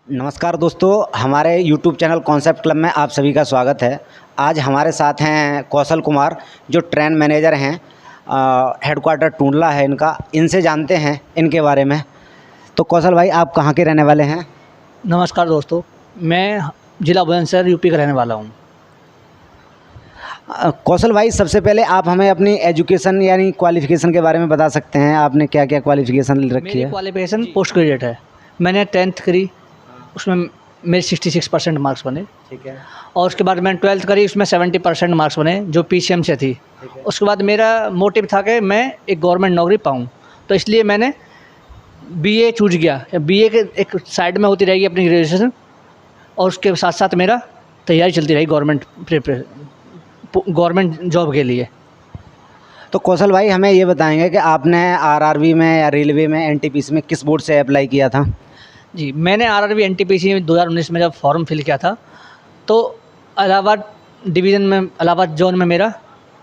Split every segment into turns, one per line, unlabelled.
नमस्कार दोस्तों, हमारे YouTube चैनल कॉन्सेप्ट क्लब में आप सभी का स्वागत है। आज हमारे साथ हैं कौशल कुमार, जो ट्रेन मैनेजर हैं। हेडक्वार्टर टूंडला है इनका। इनसे जानते हैं इनके बारे में। तो कौशल भाई, आप कहाँ के रहने वाले हैं?
नमस्कार दोस्तों, मैं ज़िला बुलंदशहर यूपी का रहने वाला हूँ।
कौशल भाई, सबसे पहले आप हमें अपनी एजुकेशन यानी क्वालिफ़िकेशन के बारे में बता सकते हैं? आपने क्या क्या क्वालिफ़िकेशन रखी
मेरी
है?
क्वालिफिकेशन पोस्ट ग्रेजुएट है। मैंने 10th करी, उसमें मेरे 66% मार्क्स बने।
ठीक है।
और उसके बाद मैंने 12th करी, उसमें 70% मार्क्स बने, जो PCM से थी। उसके बाद मेरा मोटिव था कि मैं एक गवर्नमेंट नौकरी पाऊँ, तो इसलिए मैंने BA चूज किया। BA के एक साइड में होती रहेगी अपनी ग्रेजुएशन, और उसके साथ साथ मेरा तैयारी चलती रही गवर्नमेंट जॉब के लिए।
तो कौशल भाई, हमें ये बताएंगे कि आपने RRB में या रेलवे में NTPC में किस बोर्ड से अप्लाई किया था?
जी, मैंने RRB NTPC 2019 में जब फॉर्म फिल किया था, तो इलाहाबाद डिवीज़न में, इलाहाबाद जोन में मेरा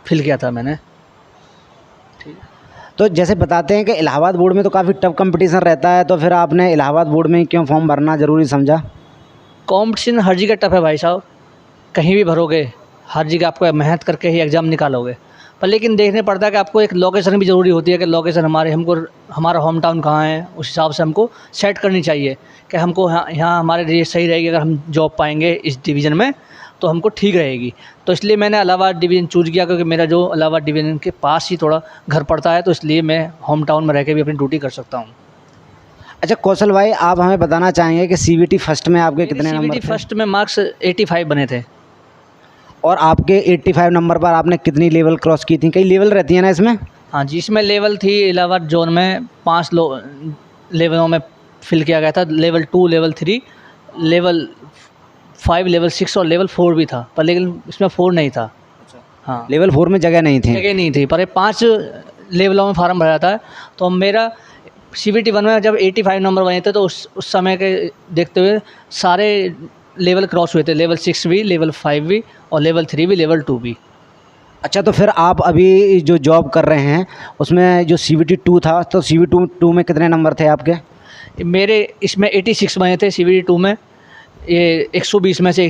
फिल किया था मैंने।
तो जैसे बताते हैं कि इलाहाबाद बोर्ड में तो काफ़ी टफ कंपटीशन रहता है, तो फिर आपने इलाहाबाद बोर्ड में ही क्यों फॉर्म भरना ज़रूरी समझा?
कॉम्पिटिशन हर जगह टफ है भाई साहब, कहीं भी भरोगे, हर जगह आपको मेहनत करके ही एग्ज़ाम निकालोगे। पर लेकिन देखने पड़ता है कि आपको एक लोकेशन भी ज़रूरी होती है कि लोकेशन हमारा होम टाउन कहाँ है, उस हिसाब से हमको सेट करनी चाहिए कि हमको यहाँ हमारे लिए सही रहेगी। अगर हम जॉब पाएंगे इस डिवीज़न में तो हमको ठीक रहेगी। तो इसलिए मैंने इलाहाबाद डिवीज़न चूज़ किया, क्योंकि मेरा जो इलाहाबाद डिवीज़न के पास ही थोड़ा घर पड़ता है, तो इसलिए मैं होम टाउन में रह के भी अपनी ड्यूटी कर सकता हूँ।
अच्छा कौशल भाई, आप हमें बताना चाहेंगे कि CBT फर्स्ट में आपके कितने नंबर
CBT
थे?
फर्स्ट में मार्क्स 85 बने थे।
और आपके 85 नंबर पर आपने कितनी लेवल क्रॉस की थी? कई लेवल रहती है ना इसमें?
हाँ जी, इसमें लेवल थी। इलाहाबाद जोन में 5 लेवलों में फिल किया गया था। लेवल 2, लेवल 3, लेवल 5, लेवल 6 और लेवल 4 भी था, पर लेकिन इसमें 4 नहीं था। हाँ,
लेवल 4 में जगह नहीं थी?
जगह नहीं थी, पर ये 5 लेवलों में फार्म भरा था। तो मेरा CBT 1 में जब 85 नंबर बने थे, तो उस समय के देखते हुए सारे लेवल क्रॉस हुए थे। लेवल 6 भी, लेवल 5 भी, और लेवल 3 भी, लेवल 2 भी।
अच्छा, तो फिर आप अभी जो जॉब कर रहे हैं उसमें जो CBT 2 था, तो CBT 2 में कितने नंबर थे आपके?
मेरे इसमें 86 बने थे CBT 2 में। ये 120 में से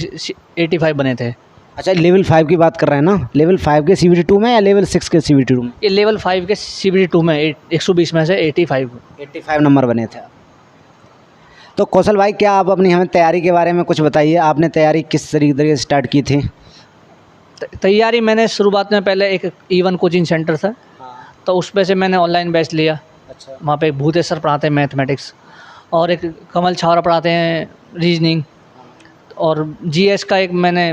85 बने थे।
अच्छा, लेवल 5 की बात कर रहे हैं ना? लेवल 5 के CBT 2 में या लेवल 6 के CBT 2 में?
ये लेवल 5 के CBT 2 में 120 में से
85 नंबर बने थे। तो कौशल भाई, क्या आप अपनी हमें तैयारी के बारे में कुछ बताइए? आपने तैयारी किस तरीके से स्टार्ट की थी?
तैयारी मैंने शुरुआत में पहले एक E1 कोचिंग सेंटर था, तो उस पे से मैंने ऑनलाइन बैच लिया।
अच्छा।
वहाँ पे भूतेश सर पढ़ाते हैं मैथमेटिक्स, और एक कमल छावरा पढ़ाते हैं रीजनिंग, और GS का एक मैंने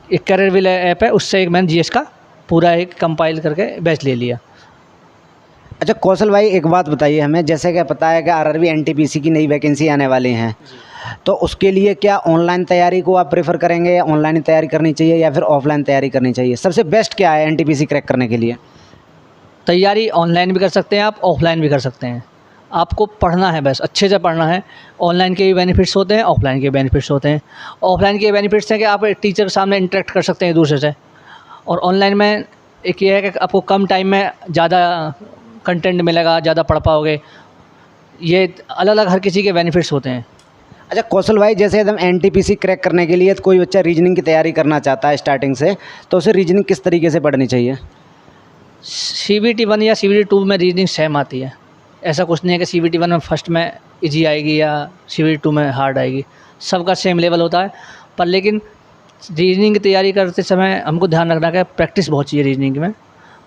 एक कैरियर ऐप है, उससे एक मैंने GS का पूरा एक कंपाइल करके बैच ले लिया।
अच्छा कौशल भाई, एक बात बताइए हमें। जैसे कि पता है कि RRB NTPC की नई वैकेंसी आने वाली हैं, तो उसके लिए क्या ऑनलाइन तैयारी को आप प्रेफर करेंगे, या ऑनलाइन ही तैयारी करनी चाहिए, या फिर ऑफलाइन तैयारी करनी चाहिए? सबसे बेस्ट क्या है NTPC क्रैक करने के लिए?
तैयारी ऑनलाइन भी कर सकते हैं आप, ऑफलाइन भी कर सकते हैं। आपको पढ़ना है, बस अच्छे से पढ़ना है। ऑनलाइन के भी बेनिफिट्स होते हैं, ऑफलाइन के बेनिफिट्स होते हैं। ऑफलाइन के बेनिफिट्स हैं कि आप टीचर के सामने इंटरेक्ट कर सकते हैं एक दूसरे से, और ऑनलाइन में एक ये है कि आपको कम टाइम में ज़्यादा कंटेंट मिलेगा, ज़्यादा पढ़ पाओगे। ये अलग अलग हर किसी के बेनिफिट्स होते हैं।
अच्छा कौशल भाई, जैसे एकदम NTPC क्रैक करने के लिए तो कोई बच्चा रीजनिंग की तैयारी करना चाहता है स्टार्टिंग से, तो उसे रीजनिंग किस तरीके से पढ़नी चाहिए?
CBT 1 या CBT 2 में रीजनिंग सेम आती है। ऐसा कुछ नहीं है कि CBT 1 में फर्स्ट में इजी आएगी या CBT 2 में हार्ड आएगी। सबका सेम लेवल होता है। पर लेकिन रीजनिंग की तैयारी करते समय हमको ध्यान रखना है कि प्रैक्टिस बहुत चाहिए रीजनिंग में।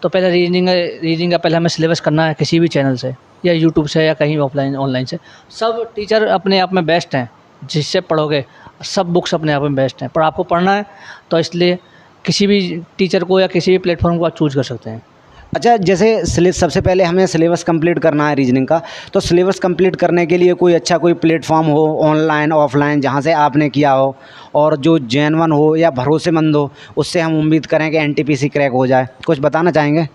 तो पहले रीजनिंग का पहले हमें सिलेबस करना है, किसी भी चैनल से या यूट्यूब से या कहीं ऑफलाइन ऑनलाइन से। सब टीचर अपने आप में बेस्ट हैं, जिससे पढ़ोगे। सब बुक्स अपने आप में बेस्ट हैं, पर आपको पढ़ना है, तो इसलिए किसी भी टीचर को या किसी भी प्लेटफॉर्म को आप चूज़ कर सकते हैं।
अच्छा, जैसे सबसे पहले हमें सिलेबस कंप्लीट करना है रीजनिंग का, तो सिलेबस कंप्लीट करने के लिए कोई अच्छा कोई प्लेटफॉर्म हो, ऑनलाइन ऑफलाइन, जहाँ से आपने किया हो और जो जेन्युइन हो या भरोसेमंद हो, उससे हम उम्मीद करें कि NTPC क्रैक हो जाए? कुछ बताना चाहेंगे?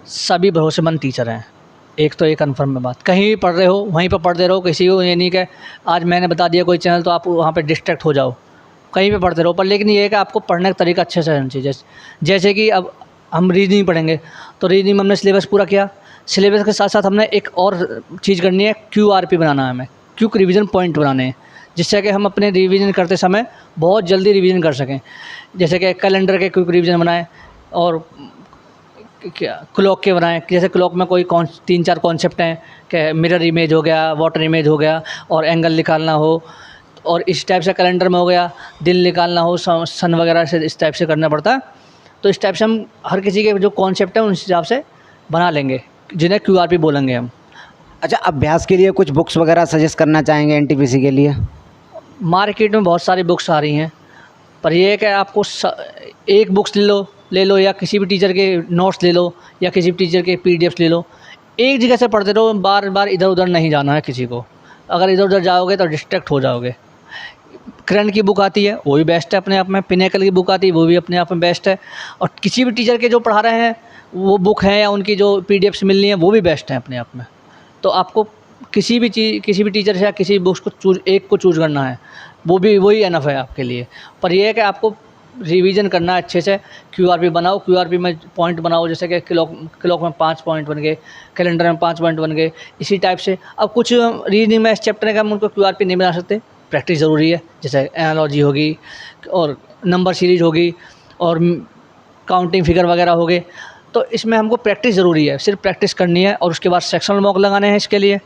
सभी भरोसेमंद टीचर हैं। एक तो ये कन्फर्म है बात, कहीं भी पढ़ रहे हो वहीं पर पढ़ते रहो। किसी को ये नहीं कि आज मैंने बता दिया कोई चैनल तो आप वहाँ पे डिस्ट्रैक्ट हो जाओ, कहीं पे पढ़ते रहो। पर लेकिन ये है कि आपको पढ़ने का तरीका अच्छे से रहना चाहिए। जैसे कि अब हम रीजनिंग पढ़ेंगे, तो रीजनिंग में हमने सिलेबस पूरा किया। सिलेबस के साथ साथ हमने एक और चीज़ करनी है, QRP बनाना है हमें। क्विक रिवीजन पॉइंट बनाने हैं, जिससे कि हम अपने रिवीजन करते समय बहुत जल्दी रिवीजन कर सकें। जैसे कि कैलेंडर के क्विक रिवीजन बनाएं और क्या क्लॉक के बनाएं। जैसे क्लॉक में कोई 3-4 कॉन्सेप्ट हैं कि मिरर इमेज हो गया, वाटर इमेज हो गया और एंगल निकालना हो, और इस टाइप से कैलेंडर में हो गया दिन निकालना हो, सन वगैरह से इस टाइप से करना पड़ता है। तो इस टाइप से हम हर किसी के जो कॉन्सेप्ट हैं उस हिसाब से बना लेंगे, जिन्हें QRP बोलेंगे हम।
अच्छा, अभ्यास के लिए कुछ बुक्स वगैरह सजेस्ट करना चाहेंगे एनटीपीसी के लिए?
मार्केट में बहुत सारी बुक्स आ रही हैं, पर यह है कि आपको एक बुक्स ले लो या किसी भी टीचर के नोट्स ले लो या किसी भी टीचर के PDFs ले लो। एक जगह से पढ़ते रहो, बार बार इधर उधर नहीं जाना है किसी को। अगर इधर उधर जाओगे तो डिस्ट्रैक्ट हो जाओगे। करंट की बुक आती है वो भी बेस्ट है अपने आप में, पिनेकल की बुक आती है वो भी अपने आप में बेस्ट है, और किसी भी टीचर के जो पढ़ा रहे हैं वो बुक हैं या उनकी जो PDFs मिलनी है वो भी बेस्ट है अपने आप में। तो आपको किसी भी टीचर से या किसी बुक्स को एक को चूज़ करना है, वही एनफ है आपके लिए। पर यह है कि आपको रिवीजन करना है अच्छे से। QRP बनाओ, QRP में पॉइंट बनाओ, जैसे कि क्लॉक में 5 पॉइंट बन गए, कैलेंडर में 5 पॉइंट बन गए, इसी टाइप से। अब कुछ रीजनिंग में इस चैप्टर का हम उनको QRP नहीं बना सकते, प्रैक्टिस ज़रूरी है। जैसे एनालॉजी होगी और नंबर सीरीज होगी और काउंटिंग फिगर वगैरह हो गए, तो इसमें हमको प्रैक्टिस ज़रूरी है, सिर्फ प्रैक्टिस करनी है। और उसके बाद सेक्शनल मॉक लगाने हैं इसके लिए,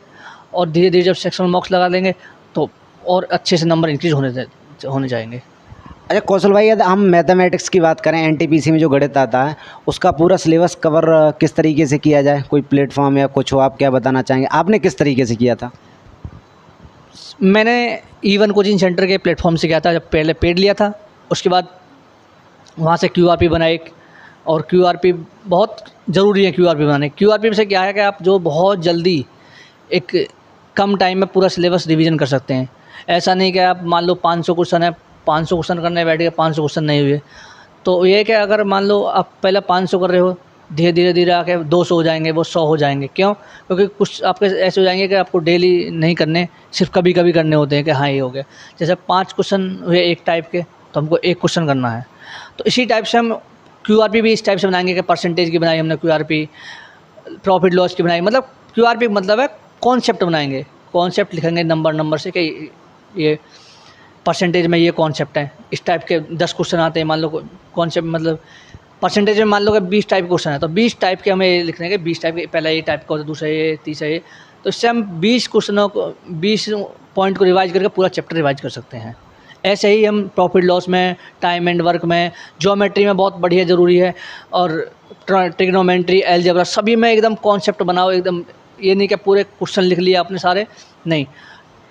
और धीरे धीरे जब सेक्शनल मॉक्स लगा लेंगे तो और अच्छे से नंबर इंक्रीज़ होने जाएंगे।
अच्छा कौशल भाई, यदि हम मैथमेटिक्स की बात करें, एनटीपीसी में जो गणित आता है उसका पूरा सिलेबस कवर किस तरीके से किया जाए? कोई प्लेटफॉर्म या कुछ हो, आप क्या बताना चाहेंगे? आपने किस तरीके से किया था?
मैंने E1 कोचिंग सेंटर के प्लेटफॉर्म से किया था। जब पहले पेड लिया था, उसके बाद वहाँ से QRP बनाए, और QRP बहुत ज़रूरी है QRP बनाने। QRP से क्या है कि आप जो बहुत जल्दी एक कम टाइम में पूरा सिलेबस रिवीजन कर सकते हैं। ऐसा नहीं कि आप मान लो 500 क्वेश्चन है, 500 क्वेश्चन करने बैठ गए, 500 क्वेश्चन नहीं हुए। तो ये कि अगर मान लो आप पहले 500 कर रहे हो, धीरे धीरे आके 200 हो जाएंगे, वो 100 हो जाएंगे। क्यों? क्योंकि कुछ आपके ऐसे हो जाएंगे कि आपको डेली नहीं करने, सिर्फ कभी कभी करने होते हैं कि हाँ ये हो गया। जैसे 5 क्वेश्चन हुए एक टाइप के, तो हमको 1 क्वेश्चन करना है। तो इसी टाइप से हम QRP भी इस टाइप से बनाएंगे कि परसेंटेज की बनाई हमने QRP, प्रॉफिट लॉस की बनाई। मतलब QRP मतलब है कॉन्सेप्ट बनाएंगे, कॉन्सेप्ट लिखेंगे नंबर से कि ये परसेंटेज में ये कॉन्सेप्ट है। इस टाइप के 10 क्वेश्चन आते हैं, मान लो कॉन्सेप्ट मतलब परसेंटेज में मान लो कि 20 टाइप क्वेश्चन है, तो 20 टाइप के हमें लिखने के, 20 टाइप के, पहला ये टाइप का होता है, दूसरा ये, तीसरा ये। तो इससे हम 20 क्वेश्चनों को, 20 पॉइंट को रिवाइज करके पूरा चैप्टर रिवाइज कर सकते हैं। ऐसे ही हम प्रॉफिट लॉस में, टाइम एंड वर्क में, ज्योमेट्री में बहुत बढ़िया ज़रूरी है, और ट्रिग्नोमेट्री, अलजेब्रा, सभी में एकदम कॉन्सेप्ट बनाओ एकदम। ये नहीं कि पूरे क्वेश्चन लिख लिए आपने सारे, नहीं,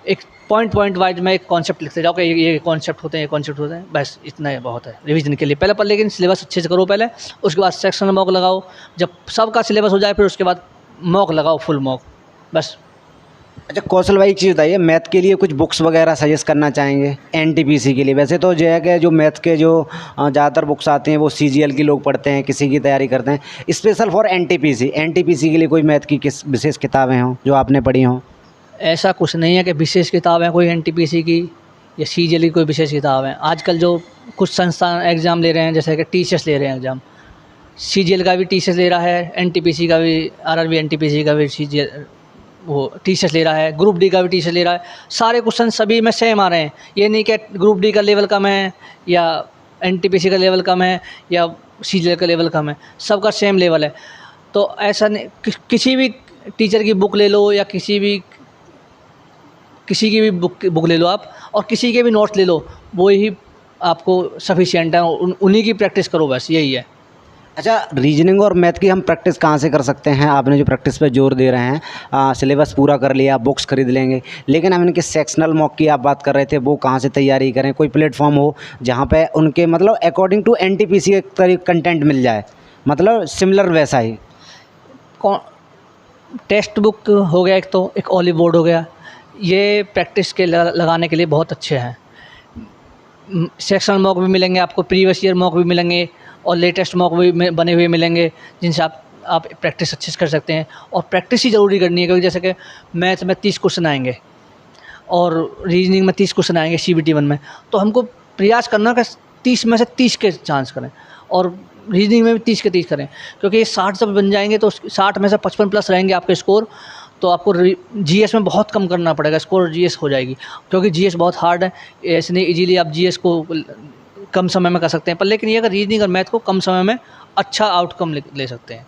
एक पॉइंट वाइज में एक कॉन्सेप्ट लिखते जाओ कि ये कॉन्सेप्ट होते हैं, ये कॉन्सेप्ट होते हैं, बस इतना ही बहुत है रिवीजन के लिए। पहले पर लेकिन सिलेबस अच्छे से करो पहले, उसके बाद सेक्शनल मॉक लगाओ। जब सबका सिलेबस हो जाए फिर उसके बाद मॉक लगाओ, फुल मॉक, बस।
अच्छा कौशल भाई, एक चीज़ बताइए, मैथ के लिए कुछ बुक्स वगैरह सजेस्ट करना चाहेंगे एनटीपीसी के लिए? वैसे तो जो है कि जो मैथ के जो ज़्यादातर बुक्स आती हैं वो CGL की लोग पढ़ते हैं, किसी की तैयारी करते हैं। स्पेशल फॉर एनटीपीसी के लिए कोई मैथ की किस विशेष किताबें हों जो आपने पढ़ी हों?
ऐसा कुछ नहीं है कि विशेष किताब है कोई एनटीपीसी की या CGL की कोई विशेष किताब है। आजकल जो कुछ संस्थान एग्ज़ाम ले रहे हैं, जैसे कि टीचर्स ले रहे हैं एग्ज़ाम, CGL का भी टीचर्स ले रहा है, एनटीपीसी का भी, RRB एनटीपीसी का भी CGL वो टीचर्स ले रहा है, ग्रुप डी का भी टीचर ले रहा है। सारे क्वेश्चन सभी में सेम आ रहे हैं। ये नहीं कि ग्रुप डी का लेवल कम है या एनटीपीसी का लेवल कम है या CGL का लेवल कम है, सबका सेम लेवल है। तो ऐसा नहीं, किसी भी टीचर की बुक ले लो या किसी की भी बुक ले लो आप, और किसी के भी नोट्स ले लो, वो ही आपको सफिशिएंट है। उन्हीं की प्रैक्टिस करो, बस यही है।
अच्छा, रीजनिंग और मैथ की हम प्रैक्टिस कहाँ से कर सकते हैं? आपने जो प्रैक्टिस पे जोर दे रहे हैं, सिलेबस पूरा कर लिया, बुक्स खरीद लेंगे, लेकिन हम इनके सेक्शनल मॉक की आप बात कर रहे थे, वो कहाँ से तैयारी करें? कोई प्लेटफॉर्म हो जहाँ पे उनके मतलब अकॉर्डिंग टू एनटीपीसी एक कंटेंट मिल जाए, मतलब सिमिलर वैसा ही।
टेक्स्ट बुक हो गया एक ऑलिव बोर्ड हो गया, ये प्रैक्टिस के लगाने के लिए बहुत अच्छे हैं। सेक्शनल मॉक भी मिलेंगे आपको, प्रीवियस ईयर मॉक भी मिलेंगे, और लेटेस्ट मॉक भी बने हुए मिलेंगे, जिनसे आप प्रैक्टिस अच्छे से कर सकते हैं। और प्रैक्टिस ही ज़रूरी करनी है, क्योंकि जैसे कि मैथ में 30 क्वेश्चन आएंगे और रीजनिंग में 30 क्वेश्चन आएंगे CBT 1 में, तो हमको प्रयास करना कि 30 में से 30 के चांस करें, और रीजनिंग में भी 30 के 30 करें। क्योंकि ये 60 जब बन जाएंगे तो 60 में से 55 प्लस रहेंगे आपके स्कोर, तो आपको जीएस में बहुत कम करना पड़ेगा, स्कोर जीएस हो जाएगी, क्योंकि जीएस बहुत हार्ड है। ऐसे नहीं इजीली आप जीएस को कम समय में कर सकते हैं, पर लेकिन ये अगर रीजनिंग और मैथ को कम समय में अच्छा आउटकम ले सकते हैं।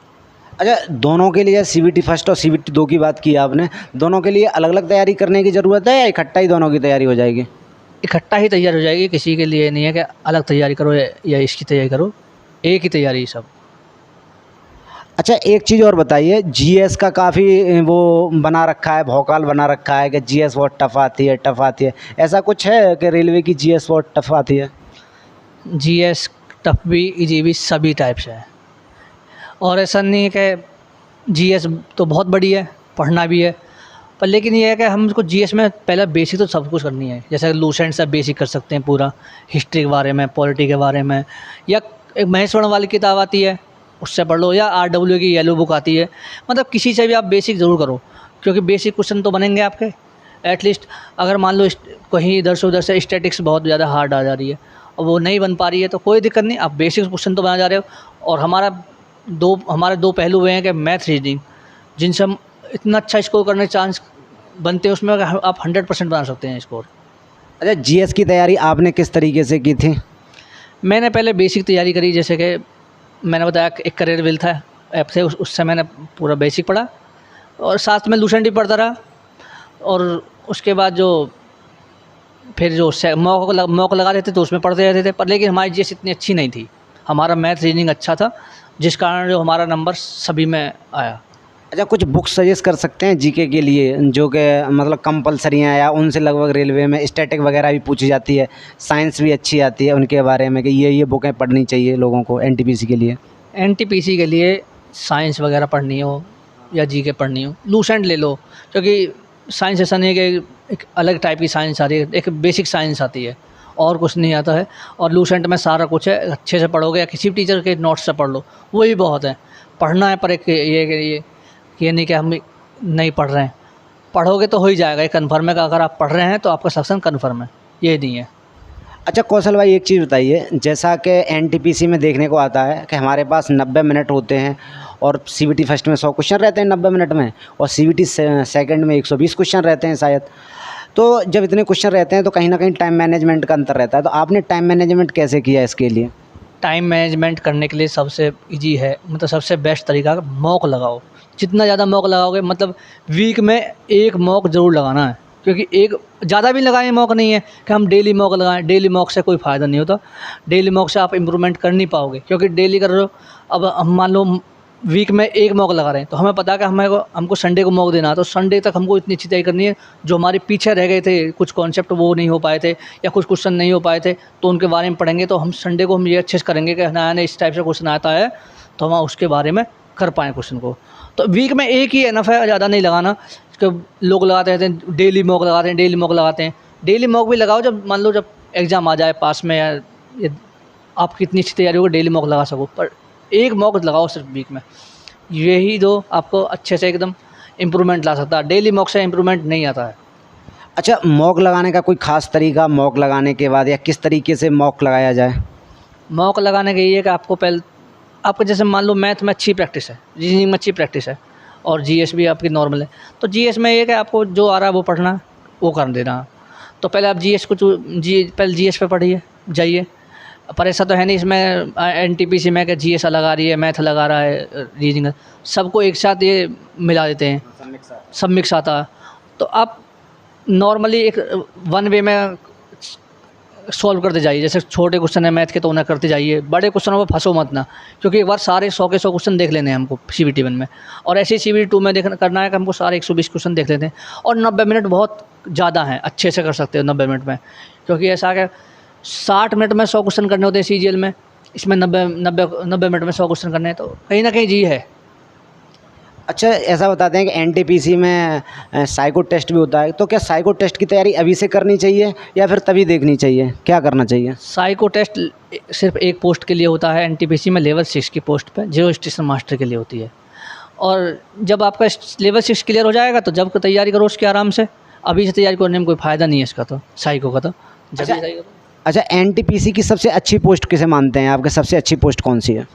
अच्छा, दोनों के लिए सीबीटी फर्स्ट और सीबीटी 2 की बात की आपने, दोनों के लिए अलग-अलग तैयारी करने की ज़रूरत है या इकट्ठा ही दोनों की तैयारी हो जाएगी?
इकट्ठा ही तैयार हो जाएगी, किसी के लिए नहीं है कि अलग तैयारी करो या इसकी तैयारी करो, एक ही तैयारी सब।
अच्छा, एक चीज़ और बताइए, जीएस का काफ़ी वो बना रखा है, भौकाल बना रखा है कि जीएस बहुत टफ आती है, टफ आती है। ऐसा कुछ है कि रेलवे की जीएस बहुत टफ आती है?
जीएस टफ भी, इजी भी, सभी टाइप से है। और ऐसा नहीं है कि जीएस तो बहुत बड़ी है, पढ़ना भी है, पर लेकिन ये है कि हमको जीएस में पहले बेसिक तो सब कुछ करनी है। जैसे लूसेंट से बेसिक कर सकते हैं पूरा, हिस्ट्री के बारे में, पॉलिटी के बारे में, या एक महेश वर्ण वाली किताब आती है उससे पढ़ लो, या आरडब्ल्यू की येलो बुक आती है। मतलब किसी से भी आप बेसिक ज़रूर करो, क्योंकि बेसिक क्वेश्चन तो बनेंगे आपके एटलीस्ट। अगर मान लो कहीं इधर से उधर से स्टैटिक्स बहुत ज़्यादा हार्ड आ जा रही है और वो नहीं बन पा रही है, तो कोई दिक्कत नहीं, आप बेसिक क्वेश्चन तो बना जा रहे हो। और हमारे दो पहलू हुए हैं कि मैथ रीजनिंग, जिनसे हम इतना अच्छा स्कोर करने के चांस बनते हैं उसमें, आप 100% बना सकते हैं स्कोर।
अच्छा, जीएस की तैयारी आपने किस तरीके से की थी?
मैंने पहले बेसिक तैयारी करी, जैसे कि मैंने बताया एक करियर विल था ऐप से, उससे मैंने पूरा बेसिक पढ़ा और साथ में लूसेंट भी पढ़ता रहा। और उसके बाद फिर मॉक लगा देते तो उसमें पढ़ते रहते थे, पर लेकिन हमारी जीएस इतनी अच्छी नहीं थी, हमारा मैथ रीजनिंग अच्छा था, जिस कारण जो हमारा नंबर सभी में आया।
अच्छा, कुछ बुक सजेस्ट कर सकते हैं जीके के लिए जो कि मतलब कंपलसरी हैं, या उनसे लगभग रेलवे में स्टैटिक वगैरह भी पूछी जाती है, साइंस भी अच्छी आती है, उनके बारे में कि ये बुकें पढ़नी चाहिए लोगों को एनटीपीसी के लिए?
एनटीपीसी के लिए साइंस वगैरह पढ़नी हो या जीके पढ़नी हो, लूसेंट ले लो, क्योंकि साइंस ऐसा नहीं है कि एक अलग टाइप की साइंस आ रही है, एक बेसिक साइंस आती है और कुछ नहीं आता है। और लूसेंट में सारा कुछ है, अच्छे से पढ़ोगे या किसी भी टीचर के नोट्स से पढ़ लो, वही बहुत है। पढ़ना है, पर एक ये नहीं कि हम नहीं पढ़ रहे हैं, पढ़ोगे तो हो ही जाएगा, ये कन्फर्म है कि अगर आप पढ़ रहे हैं तो आपका सक्सेस कन्फर्म है, ये नहीं है।
अच्छा कौशल भाई, एक चीज़ बताइए, जैसा कि एनटीपीसी में देखने को आता है कि हमारे पास 90 मिनट होते हैं और सीबीटी फर्स्ट में 100 क्वेश्चन रहते हैं 90 मिनट में, और सीबीटी सेकंड में 120 क्वेश्चन रहते हैं शायद। तो जब इतने क्वेश्चन रहते हैं तो कहीं ना कहीं टाइम मैनेजमेंट का अंतर रहता है, तो आपने टाइम मैनेजमेंट कैसे किया इसके लिए?
टाइम मैनेजमेंट करने के लिए सबसे इजी है, मतलब सबसे बेस्ट तरीका मॉक लगाओ। जितना ज़्यादा मॉक लगाओगे, मतलब वीक में एक मॉक ज़रूर लगाना है, क्योंकि एक ज़्यादा भी लगाएं मॉक नहीं है कि हम डेली मॉक लगाएं, डेली मॉक से कोई फ़ायदा नहीं होता। डेली मॉक से आप इम्प्रूवमेंट कर नहीं पाओगे, क्योंकि डेली कर रहे हो। अब हम मान लो वीक में एक मॉक लगा रहे हैं, तो हमें पता है कि हमको संडे को मॉक देना है, तो संडे तक हमको इतनी अच्छी तैयारी करनी है। जो हमारे पीछे रह गए थे कुछ कॉन्सेप्ट, वो नहीं हो पाए थे या कुछ क्वेश्चन नहीं हो पाए थे, तो उनके बारे में पढ़ेंगे। तो हम संडे को हम ये अच्छे से करेंगे कि नया नया इस टाइप से क्वेश्चन आता है, तो हम उसके बारे में कर पाएँ क्वेश्चन को। तो वीक में एक ही एनफ है, ज़्यादा नहीं लगाना। लोग लगाते रहते हैं डेली मॉक लगाते हैं, डेली मॉक लगाते हैं। डेली मॉक भी लगाओ जब मान लो जब एग्ज़ाम आ जाए पास में, या आपकी इतनी अच्छी तैयारी हो डेली मॉक लगा सको, पर एक मॉक लगाओ सिर्फ वीक में। यही दो आपको अच्छे से एकदम इम्प्रूवमेंट ला सकता है, डेली मॉक से इम्प्रूवमेंट नहीं आता है।
अच्छा, मॉक लगाने का कोई ख़ास तरीका, मॉक लगाने के बाद या किस तरीके से मॉक लगाया जाए?
मॉक लगाने का ये है कि आपको जैसे मान लो मैथ में अच्छी प्रैक्टिस है, रीजनिंग में अच्छी प्रैक्टिस है, और जीएस भी आपकी नॉर्मल है, तो जीएस में ये है कि आपको जो आ रहा है वो पढ़ना, वो कर देना। तो पहले आप जीएस को पहले जीएस पे पढ़िए जाइए। पर ऐसा तो है नहीं इसमें एनटीपीसी में कि जीएस अलग आ रही है, मैथ अलग आ रहा है, रीजनिंग, सबको एक साथ ये मिला देते हैं, सब मिक्स आता है। तो आप नॉर्मली एक वन वे में सॉल्व करते जाइए। जैसे छोटे क्वेश्चन है मैथ के, तो उन्हें करते जाइए, बड़े क्वेश्चनों में फंसो मत ना, क्योंकि एक बार सारे 100 के 100 क्वेश्चन देख लेने हैं हमको सीबीटी 1 में, और ऐसे ही सीबीटी 2 में करना है कि हमको सारे 120 क्वेश्चन देख लेते हैं। और 90 मिनट बहुत ज़्यादा हैं, अच्छे से कर सकते हो 90 मिनट में, क्योंकि ऐसा कि 60 मिनट में 100 क्वेश्चन करने होते हैं सीजीएल में, इसमें 90 मिनट में 100 क्वेश्चन करने हैं, तो कहीं ना कहीं जी है।
अच्छा, ऐसा बताते हैं कि एनटीपीसी में साइको टेस्ट भी होता है, तो क्या साइको टेस्ट की तैयारी अभी से करनी चाहिए या फिर तभी देखनी चाहिए, क्या करना चाहिए?
साइको टेस्ट सिर्फ एक पोस्ट के लिए होता है एनटीपीसी में, लेवल 6 की पोस्ट पे, जियो स्टेशन मास्टर के लिए होती है। और जब आपका लेवल 6 क्लियर हो जाएगा तो जब तैयारी करो उसकी आराम से, अभी से तैयारी करने में कोई फ़ायदा नहीं है इसका, तो साइको का तो
अच्छा, एनटीपीसी की सबसे अच्छी पोस्ट किसे मानते हैं? आपके सबसे अच्छी पोस्ट कौन सी है?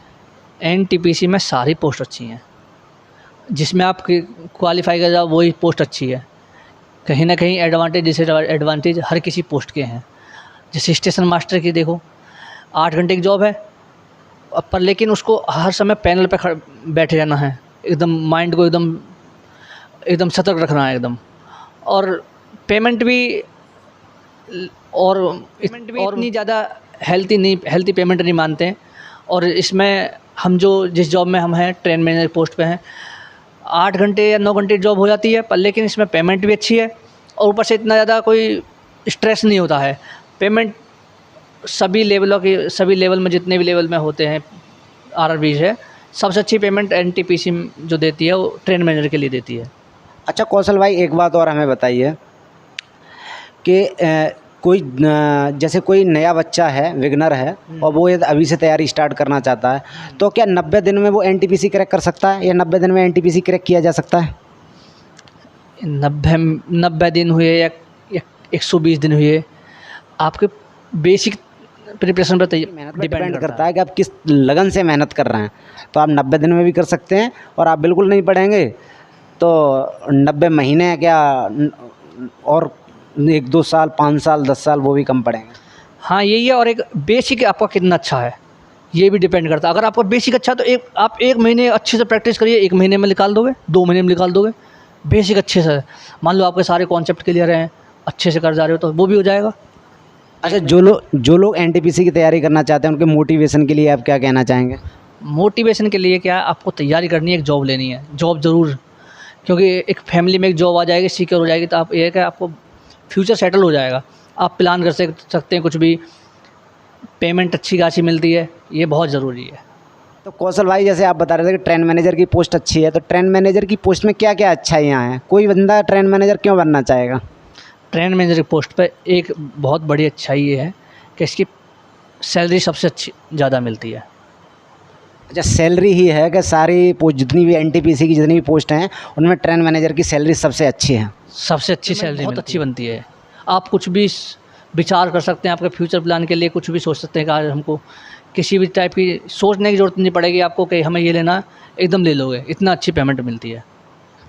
एनटीपीसी में सारी पोस्ट अच्छी हैं, जिसमें आप क्वालिफाई कर जाओ वही पोस्ट अच्छी है। कहीं ना कहीं एडवांटेज डिसएडवांटेज हर किसी पोस्ट के हैं। जैसे स्टेशन मास्टर की देखो, 8 घंटे की जॉब है, पर लेकिन उसको हर समय पैनल पे बैठे रहना है, एकदम माइंड को एकदम एकदम सतर्क रखना है एकदम। और पेमेंट भी इतनी ज़्यादा हेल्थी पेमेंट नहीं मानते हैं। और इसमें हम जिस जॉब में हम हैं, ट्रेन मैनेजर पोस्ट पे हैं, 8 घंटे या 9 घंटे जॉब हो जाती है, पर लेकिन इसमें पेमेंट भी अच्छी है और ऊपर से इतना ज़्यादा कोई स्ट्रेस नहीं होता है। पेमेंट सभी लेवल में, जितने भी लेवल में होते हैं आरआरबी है, सबसे अच्छी पेमेंट एनटीपीसी जो देती है वो ट्रेन मैनेजर के लिए देती है।
अच्छा कौशल भाई, एक बात और हमें बताइए कि जैसे कोई नया बच्चा है, बिगनर है, और वो यदि अभी से तैयारी स्टार्ट करना चाहता है, तो क्या 90 दिन में वो एनटीपीसी क्रैक कर सकता है, या 90 दिन में एनटीपीसी क्रैक किया जा सकता है?
90 दिन हुए या 120 दिन हुए, आपके बेसिक प्रिपरेशन पर
डिपेंड करता है कि आप किस लगन से मेहनत कर रहे हैं। तो आप 90 दिन में भी कर सकते हैं, और आप बिल्कुल नहीं पढ़ेंगे तो 90 महीने क्या, और 1-2 साल, 5 साल, 10 साल वो भी कम पड़ेंगे।
हाँ यही है। और एक बेसिक आपका कितना अच्छा है ये भी डिपेंड करता है। अगर आपका बेसिक अच्छा है तो आप 1 महीने अच्छे से प्रैक्टिस करिए, 1 महीने में निकाल दोगे, 2 महीने में निकाल दोगे। बेसिक अच्छे से, मान लो आपके सारे कॉन्सेप्ट क्लियर हैं, अच्छे से कर जा रहे हो, तो वो भी हो जाएगा।
अच्छा, जो लोग एनटीपीसी की तैयारी करना चाहते हैं, उनके मोटिवेशन के लिए आप क्या कहना चाहेंगे?
मोटिवेशन के लिए क्या है, आपको तैयारी करनी है, एक जॉब लेनी है, जॉब ज़रूर, क्योंकि एक फैमिली में एक जॉब आ जाएगी, सिक्योर हो जाएगी, तो आप ये है कि आपको फ्यूचर सेटल हो जाएगा। आप प्लान कर सकते हैं कुछ भी, पेमेंट अच्छी खासी मिलती है, ये बहुत ज़रूरी है।
तो कौशल भाई, जैसे आप बता रहे थे कि ट्रेन मैनेजर की पोस्ट अच्छी है, तो ट्रेन मैनेजर की पोस्ट में क्या क्या अच्छाइयाँ हैं? कोई बंदा ट्रेन मैनेजर क्यों बनना चाहेगा?
ट्रेन मैनेजर की पोस्ट पर एक बहुत बड़ी अच्छाई ये है कि इसकी सैलरी सबसे अच्छी ज़्यादा मिलती है।
अच्छा, सैलरी ही है कि सारी पोस्ट, जितनी भी एनटीपीसी की जितनी भी पोस्ट हैं, उनमें ट्रेन मैनेजर की सैलरी सबसे अच्छी है?
सबसे अच्छी सैलरी बहुत अच्छी बनती है। आप कुछ भी विचार कर सकते हैं, आपके फ्यूचर प्लान के लिए कुछ भी सोच सकते हैं कि आज हमको किसी भी टाइप की सोचने की ज़रूरत नहीं पड़ेगी आपको कि हमें ये लेना है, एकदम ले लोगे, इतना अच्छी पेमेंट मिलती है।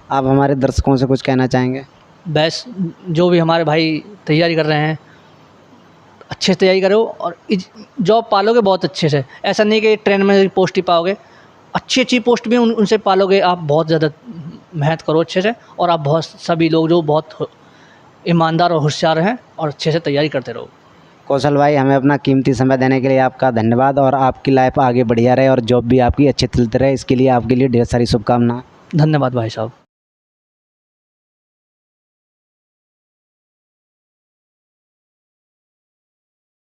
आप हमारे दर्शकों से कुछ कहना चाहेंगे?
बस जो भी हमारे भाई तैयारी कर रहे हैं, अच्छे से तैयारी करो और जॉब पालोगे बहुत अच्छे से। ऐसा नहीं कि ट्रेन में पोस्ट ही पाओगे, अच्छी पोस्ट भी उनसे पालोगे। आप बहुत ज़्यादा मेहनत करो अच्छे से, और आप सभी लोग जो बहुत ईमानदार और होशियार हैं, और अच्छे से तैयारी करते रहो।
कौशल भाई, हमें अपना कीमती समय देने के लिए आपका धन्यवाद, और आपकी लाइफ आगे बढ़िया रहे और जॉब भी आपकी अच्छी चलती रहे, इसके लिए आपके लिए ढेर सारी शुभकामनाएं।
धन्यवाद भाई साहब।